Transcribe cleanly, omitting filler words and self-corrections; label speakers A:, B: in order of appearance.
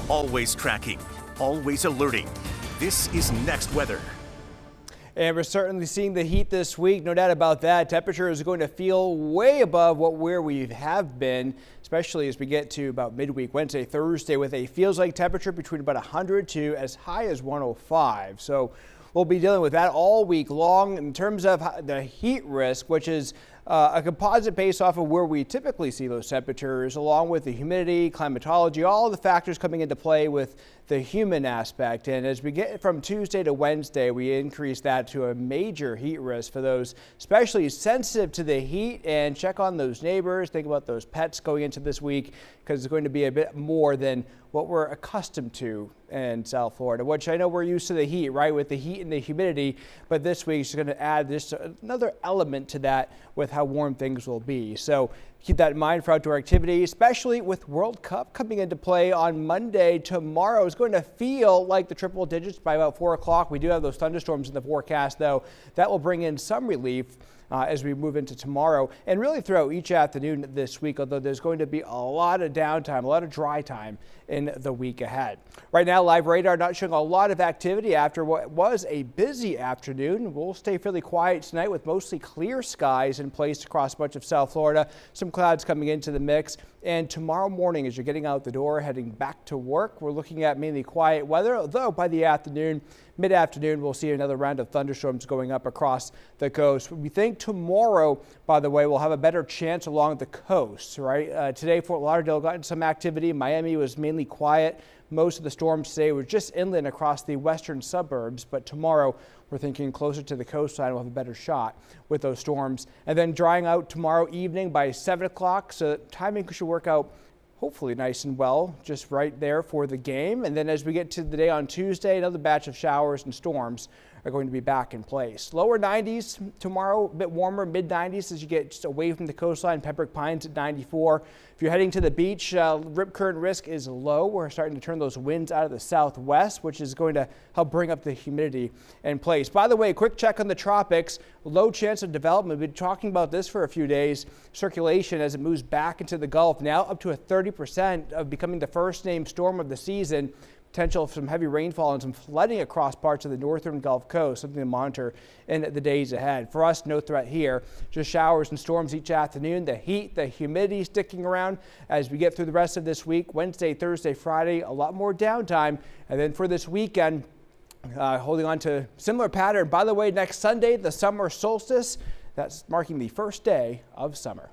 A: Always tracking, always alerting. This is Next Weather.
B: And we're certainly seeing the heat this week, no doubt about that. Temperature is going to feel way above where we have been, especially as we get to about midweek Wednesday, Thursday, with a feels like temperature between about 100 to as high as 105. So we'll be dealing with that all week long. In terms of the heat risk, which is a composite based off of where we typically see those temperatures, along with the humidity, climatology, all of the factors coming into play with the human aspect. And as we get from Tuesday to Wednesday, we increase that to a major heat risk for those especially sensitive to the heat. And check on those neighbors, think about those pets going into this week, because it's going to be a bit more than what we're accustomed to in South Florida, which I know we're used to the heat, right, with the heat and the humidity, but this week is going to add just another element to that with how warm things will be. So keep that in mind for outdoor activity, especially with World Cup coming into play on Monday. Tomorrow is going to feel like the triple digits by about 4 o'clock. We do have those thunderstorms in the forecast, though. That will bring in some relief as we move into tomorrow and really throughout each afternoon this week, although there's going to be a lot of downtime, a lot of dry time in the week ahead. Right now, live radar not showing a lot of activity after what was a busy afternoon. We'll stay fairly quiet tonight with mostly clear skies in place across much of South Florida. Some clouds coming into the mix. And tomorrow morning, as you're getting out the door, heading back to work, we're looking at mainly quiet weather, though by the afternoon, mid-afternoon, we'll see another round of thunderstorms going up across the coast. We think tomorrow, by the way, we'll have a better chance along the coast, right? Today, Fort Lauderdale got some activity. Miami was mainly quiet. Most of the storms today were just inland across the western suburbs, but tomorrow we're thinking closer to the coastline we'll have a better shot with those storms. And then drying out tomorrow evening by 7 o'clock, so timing should work out hopefully nice and well, just right there for the game. And then as we get to the day on Tuesday, another batch of showers and storms are going to be back in place. Lower 90s tomorrow, a bit warmer, mid 90s as you get just away from the coastline. Pembroke Pines at 94. If you're heading to the beach, rip current risk is low. We're starting to turn those winds out of the southwest, which is going to help bring up the humidity in place. By the way, a quick check on the tropics. Low chance of development. We've been talking about this for a few days. Circulation as it moves back into the Gulf, now up to a 30% of becoming the first named storm of the season. Potential for some heavy rainfall and some flooding across parts of the northern Gulf Coast, something to monitor in the days ahead. For us, no threat here, just showers and storms each afternoon. The heat, the humidity sticking around as we get through the rest of this week. Wednesday, Thursday, Friday, a lot more downtime. And then for this weekend, holding on to similar pattern. By the way, next Sunday, the summer solstice, that's marking the first day of summer.